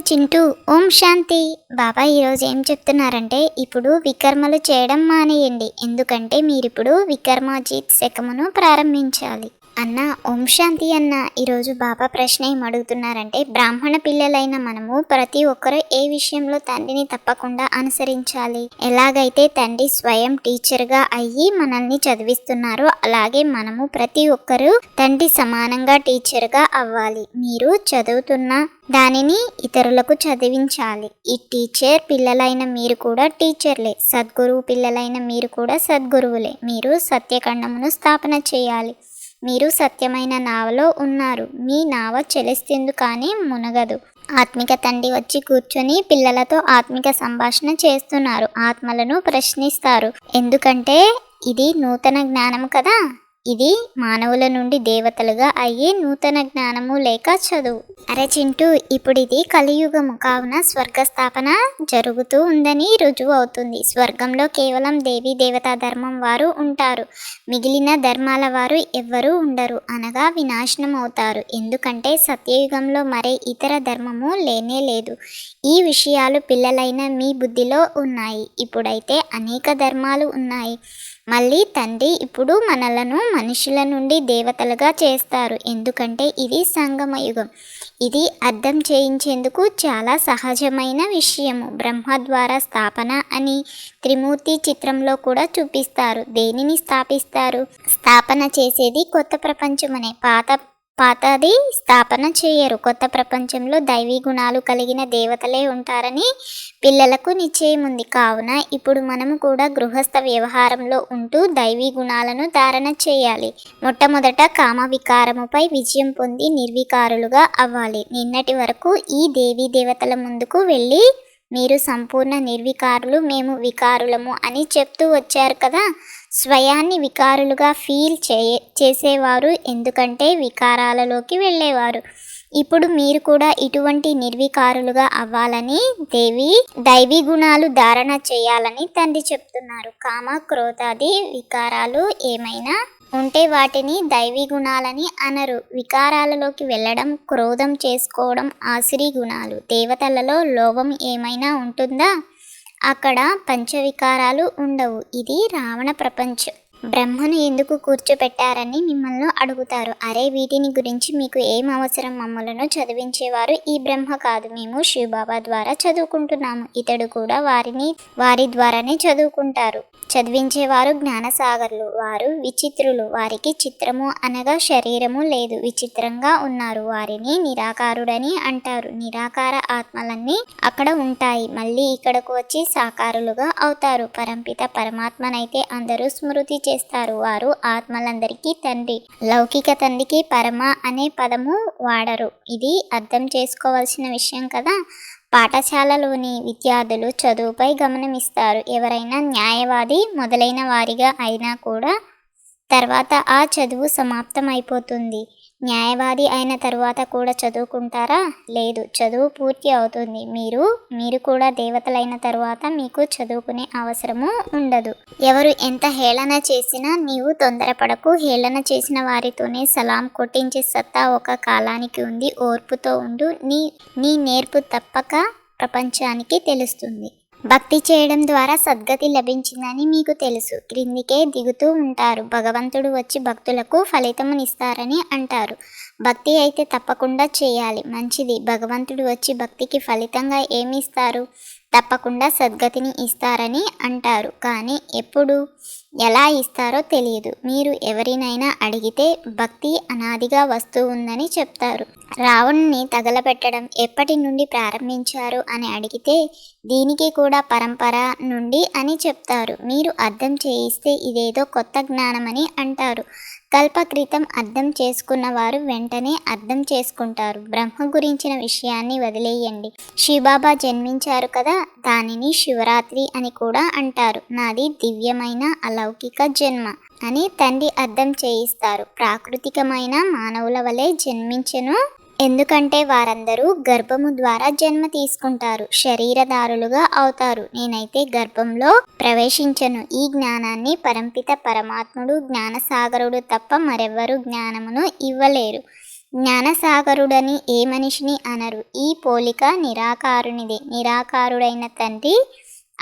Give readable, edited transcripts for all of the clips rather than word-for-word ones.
చింటూ ఓం శాంతి. బాబా ఈరోజు ఏం చెప్తున్నారంటే, ఇప్పుడు వికర్మలు చేయడం మానేయండి, ఎందుకంటే మీరిప్పుడు వికర్మాజిత్ శకమును ప్రారంభించాలి. అన్న ఓం శాంతి అన్న. ఈరోజు బాబా ప్రశ్న ఏం అడుగుతున్నారంటే, బ్రాహ్మణ పిల్లలైన మనము ప్రతి ఒక్కరూ ఏ విషయంలో తండ్రిని తప్పకుండా అనుసరించాలి. ఎలాగైతే తండ్రి స్వయం టీచర్గా అయ్యి మనల్ని చదివిస్తున్నారో అలాగే మనము ప్రతి ఒక్కరూ తండ్రి సమానంగా టీచర్గా అవ్వాలి. మీరు చదువుతున్న దానిని ఇతరులకు చదివించాలి. ఈ టీచర్ పిల్లలైన మీరు కూడా టీచర్లే, సద్గురువు పిల్లలైన మీరు కూడా సద్గురువులే. మీరు సత్యఖండమును స్థాపన చేయాలి. మీరు సత్యమైన నావలో ఉన్నారు. మీ నావ చెలిస్తుంది కానీ మునగదు. ఆత్మిక తండ్రి వచ్చి కూర్చొని పిల్లలతో ఆత్మిక సంభాషణ చేస్తున్నారు. ఆత్మలను ప్రశ్నిస్తారు. ఎందుకంటే ఇది నూతన జ్ఞానం కదా. ఇది మానవుల నుండి దేవతలుగా అయ్యే నూతన జ్ఞానము లేక చదువు. అరే చింటూ, ఇప్పుడు ఇది కలియుగము కావున స్వర్గస్థాపన జరుగుతూ ఉందని రుజువు అవుతుంది. స్వర్గంలో కేవలం దేవీ దేవతా ధర్మం వారు ఉంటారు. మిగిలిన ధర్మాల వారు ఎవ్వరూ ఉండరు, అనగా వినాశనం అవుతారు. ఎందుకంటే సత్యయుగంలో మరే ఇతర ధర్మము లేనే లేదు. ఈ విషయాలు పిల్లలైన మీ బుద్ధిలో ఉన్నాయి. ఇప్పుడైతే అనేక ధర్మాలు ఉన్నాయి. మళ్ళీ తండ్రి ఇప్పుడు మనలను మనుషుల నుండి దేవతలుగా చేస్తారు. ఎందుకంటే ఇది సంగమయుగం. ఇది అర్థం చేయించేందుకు చాలా సహజమైన విషయము. బ్రహ్మ ద్వారా స్థాపన అని త్రిమూర్తి చిత్రంలో కూడా చూపిస్తారు. దేనిని స్థాపిస్తారు? స్థాపన చేసేది కొత్త ప్రపంచమనే. పాతది స్థాపన చేయరు. కొత్త ప్రపంచంలో దైవీ గుణాలు కలిగిన దేవతలే ఉంటారని పిల్లలకు నిశ్చయం ఉంది. కావున ఇప్పుడు మనము కూడా గృహస్థ వ్యవహారంలో ఉంటూ దైవీ గుణాలను ధారణ చేయాలి. మొట్టమొదట కామ వికారముపై విజయం పొంది నిర్వికారులుగా అవ్వాలి. నిన్నటి వరకు ఈ దేవీ దేవతల ముందుకు వెళ్ళి మీరు సంపూర్ణ నిర్వికారులు, మేము వికారులము అని చెప్తూ వచ్చారు కదా. స్వయాన్ని వికారులుగా ఫీల్ చేసేవారు, ఎందుకంటే వికారాలలోకి వెళ్ళేవారు. ఇప్పుడు మీరు కూడా ఇటువంటి నిర్వికారులుగా అవ్వాలని దైవీ గుణాలు ధారణ చేయాలని తండ్రి చెప్తున్నారు. కామ క్రోధాది వికారాలు ఏమైనా ఉంటే వాటిని దైవీ గుణాలని అనరు. వికారాలలోకి వెళ్ళడం, క్రోధం చేసుకోవడం ఆసురీ గుణాలు. దేవతలలో లోభం ఏమైనా ఉంటుందా? అక్కడ పంచవికారాలు ఉండవు. ఇది రావణ ప్రపంచం. బ్రహ్మను ఎందుకు కూర్చోపెట్టారని మిమ్మల్ని అడుగుతారు. అరే వీటిని గురించి మీకు ఏం అవసరం? మమ్మలను చదివించేవారు ఈ బ్రహ్మ కాదు, మేము శివబాబా ద్వారా చదువుకుంటున్నాము. ఇతడు కూడా వారి ద్వారానే చదువుకుంటారు. చదివించేవారు జ్ఞానసాగర్లు. వారు విచిత్రులు. వారికి చిత్రము అనగా శరీరము లేదు, విచిత్రంగా ఉన్నారు. వారిని నిరాకారుడని అంటారు. నిరాకార ఆత్మలన్నీ అక్కడ ఉంటాయి, మళ్ళీ ఇక్కడకు వచ్చి సాకారులుగా అవుతారు. పరంపిత పరమాత్మనైతే అందరూ స్మృతి చేస్తారు. వారు ఆత్మలందరికీ తండ్రి. లౌకిక తండ్రికి పరమ అనే పదము వాడరు. ఇది అర్థం చేసుకోవాల్సిన విషయం కదా. పాఠశాలలోని విద్యార్థులు చదువుపై గమనమిస్తారు. ఎవరైనా న్యాయవాది మొదలైన వారిగా అయినా కూడా తర్వాత ఆ చదువు సమాప్తం అయిపోతుంది. న్యాయవాది అయిన తరువాత కూడా చదువుకుంటారా? లేదు, చదువు పూర్తి అవుతుంది. మీరు కూడా దేవతలైన తరువాత మీకు చదువుకునే అవసరము ఉండదు. ఎవరు ఎంత హేళన చేసినా నీవు తొందరపడకు. హేళన చేసిన వారితోనే సలాం కొట్టించే సత్తా ఒక కాలానికి ఉంది. ఓర్పుతో ఉండు. నీ నేర్పు తప్పక ప్రపంచానికి తెలుస్తుంది. భక్తి చేయడం ద్వారా సద్గతి లభించిందని మీకు తెలుసు. క్రిందికే దిగుతూ ఉంటారు. భగవంతుడు వచ్చి భక్తులకు ఫలితమునిస్తారని అంటారు. భక్తి అయితే తప్పకుండా చేయాలి, మంచిది. భగవంతుడు వచ్చి భక్తికి ఫలితంగా ఏమి ఇస్తారు? తప్పకుండా సద్గతిని ఇస్తారని అంటారు. కానీ ఎప్పుడు, ఎలా ఇస్తారో తెలియదు. మీరు ఎవరినైనా అడిగితే భక్తి అనాదిగా వస్తూ ఉందని చెప్తారు. రావణుని తగలబెట్టడం ఎప్పటి నుండి ప్రారంభించారు అని అడిగితే దీనికి కూడా పరంపర నుండి అని చెప్తారు. మీరు అర్థం చేయిస్తే ఇదేదో కొత్త జ్ఞానమని అంటారు. కల్పక్రితం అర్థం చేసుకున్న వారు వెంటనే అర్థం చేసుకుంటారు. బ్రహ్మ గురించిన విషయాన్ని వదిలేయండి. శివబాబా జన్మించారు కదా, దానిని శివరాత్రి అని కూడా అంటారు. నాది దివ్యమైన అలౌకిక జన్మ అని తండ్రి అర్థం చేయిస్తారు. ప్రాకృతికమైన మానవుల వలె జన్మించెను, ఎందుకంటే వారందరూ గర్భము ద్వారా జన్మ తీసుకుంటారు, శరీరధారులుగా అవుతారు. నేనైతే గర్భంలో ప్రవేశించను. ఈ జ్ఞానాన్ని పరంపిత పరమాత్ముడు జ్ఞానసాగరుడు తప్ప మరెవ్వరూ జ్ఞానమును ఇవ్వలేరు. జ్ఞానసాగరుడని ఏ మనిషిని అనరు. ఈ పోలిక నిరాకారునిదే. నిరాకారుడైన తండ్రి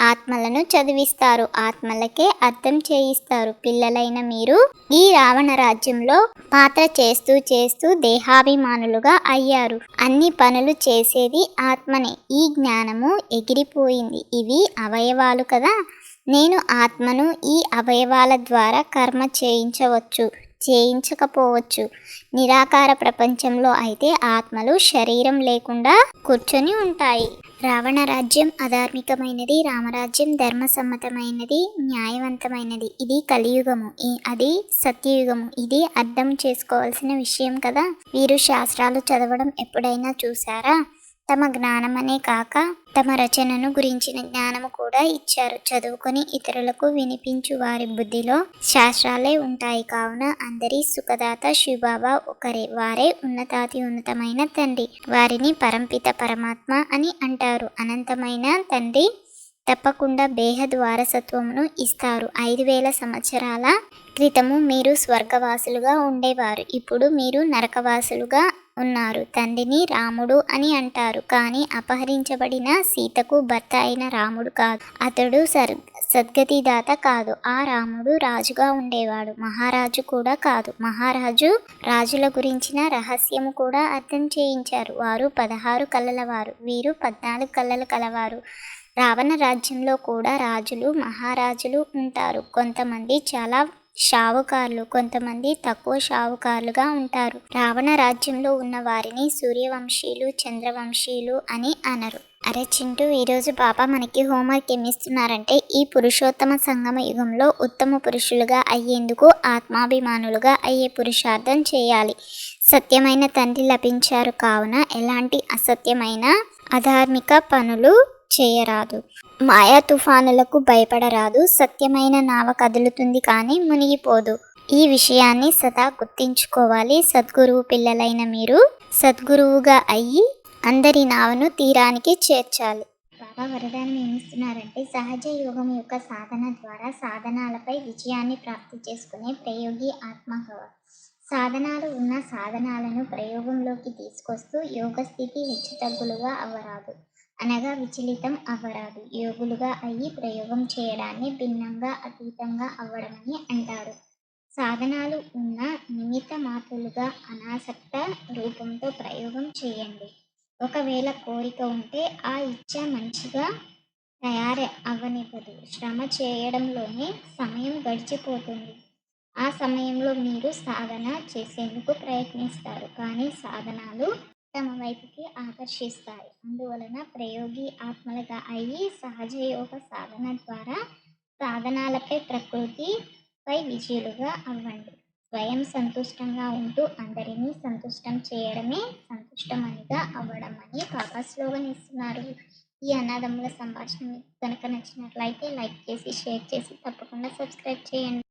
ఆత్మలను చదివిస్తారు, ఆత్మలకే అర్థం చేయిస్తారు. పిల్లలైన మీరు ఈ రావణ రాజ్యంలో పాత్ర చేస్తూ చేస్తూ దేహాభిమానులుగా అయ్యారు. అన్ని పనులు చేసేది ఆత్మనే. ఈ జ్ఞానము ఎగిరిపోయింది. ఇవి అవయవాలు కదా. నేను ఆత్మను. ఈ అవయవాల ద్వారా కర్మ చేయించవచ్చు, చేయించకపోవచ్చు. నిరాకార ప్రపంచంలో అయితే ఆత్మలు శరీరం లేకుండా కూర్చొని ఉంటాయి. రావణ రాజ్యం అధార్మికమైనది, రామరాజ్యం ధర్మసమ్మతమైనది, న్యాయవంతమైనది. ఇది కలియుగము, అది సత్యయుగము. ఇది అర్థం చేసుకోవాల్సిన విషయం కదా. వీరు శాస్త్రాలు చదవడం ఎప్పుడైనా చూసారా? తమ జ్ఞానమనే కాక తమ రచనను గురించిన జ్ఞానము కూడా ఇచ్చారు. చదువుకొని ఇతరులకు వినిపించు వారి బుద్ధిలో శాస్త్రాలే ఉంటాయి. కావున అందరి సుఖదాత శివబాబా ఒకరే. వారే ఉన్నతాతి ఉన్నతమైన తండ్రి. వారిని పరంపిత పరమాత్మ అని అంటారు. అనంతమైన తండ్రి తప్పకుండా బేహద్ వారసత్వమును ఇస్తారు. 5000 సంవత్సరాల క్రితము మీరు స్వర్గవాసులుగా ఉండేవారు. ఇప్పుడు మీరు నరకవాసులుగా ఉన్నారు. తండ్రిని రాముడు అని అంటారు. కానీ అపహరించబడిన సీతకు భర్త అయిన రాముడు కాదు. అతడు సద్గతిదాత కాదు. ఆ రాముడు రాజుగా ఉండేవాడు, మహారాజు కూడా కాదు. మహారాజు రాజుల గురించిన రహస్యము కూడా అర్థం చేయించారు. వారు 16 కళ్ళల వారు, వీరు 14 కళ్ళలు కలవారు. రావణ రాజ్యంలో కూడా రాజులు మహారాజులు ఉంటారు. కొంతమంది చాలా షావుకారులు, కొంతమంది తక్కువ షావుకారులుగా ఉంటారు. రావణ రాజ్యంలో ఉన్న వారిని సూర్యవంశీయులు, చంద్రవంశీయులు అని అనరు. అరే చింటూ, ఈరోజు బాబా మనకి హోంవర్క్ ఏమిస్తున్నారంటే, ఈ పురుషోత్తమ సంగమ యుగంలో ఉత్తమ పురుషులుగా అయ్యేందుకు ఆత్మాభిమానులుగా అయ్యే పురుషార్థం చేయాలి. సత్యమైన తండ్రి లభించారు కావున ఎలాంటి అసత్యమైన అధార్మిక పనులు చేయరాదు. మాయా తుఫానులకు భయపడరాదు. సత్యమైన నావ కదులుతుంది కానీ మునిగిపోదు. ఈ విషయాన్ని సదా గుర్తించుకోవాలి. సద్గురువు పిల్లలైన మీరు సద్గురువుగా అయ్యి అందరి నావను తీరానికి చేర్చాలి. బాబా వరదానం ఏమిస్తున్నారంటే, సహజ యోగం యొక్క సాధన ద్వారా సాధనాలపై విజయాన్ని ప్రాప్తి చేసుకునే ప్రయోగి ఆత్మభవ. సాధనాలు ఉన్న సాధనాలను ప్రయోగంలోకి తీసుకొస్తూ యోగస్థితి హెచ్చుతగ్గులుగా అవ్వరాదు, అనగా విచలితం అవ్వరాదు. యోగులుగా అయ్యి ప్రయోగం చేయడాన్ని భిన్నంగా అతీతంగా అవ్వడమని అంటారు. సాధనాలు ఉన్న నిమిత్త మాత్రులుగా అనాసక్త రూపంతో ప్రయోగం చేయండి. ఒకవేళ కోరిక ఉంటే ఆ ఇచ్చ మంచిగా అవ్వనివ్వదు. శ్రమ చేయడంలోనే సమయం గడిచిపోతుంది. ఆ సమయంలో మీరు సాధన చేసేందుకు ప్రయత్నిస్తారు, కానీ సాధనాలు తమ వైపుకి ఆకర్షిస్తాయి. అందువలన ప్రయోగి ఆత్మలుగా అయ్యి సహజ యోగ సాధన ద్వారా సాధనాలపై ప్రకృతిపై విజయులుగా అవ్వండి. స్వయం సంతుష్టంగా ఉంటూ అందరినీ సంతుష్టం చేయడమే సంతుష్టమనిగా అవ్వడం అని పాపా స్లోగన్ ఇస్తున్నారు. ఈ అన్నదమ్ముల సంభాషణ మీకు కనుక నచ్చినట్లయితే లైక్ చేసి, షేర్ చేసి, తప్పకుండా సబ్స్క్రైబ్ చేయండి.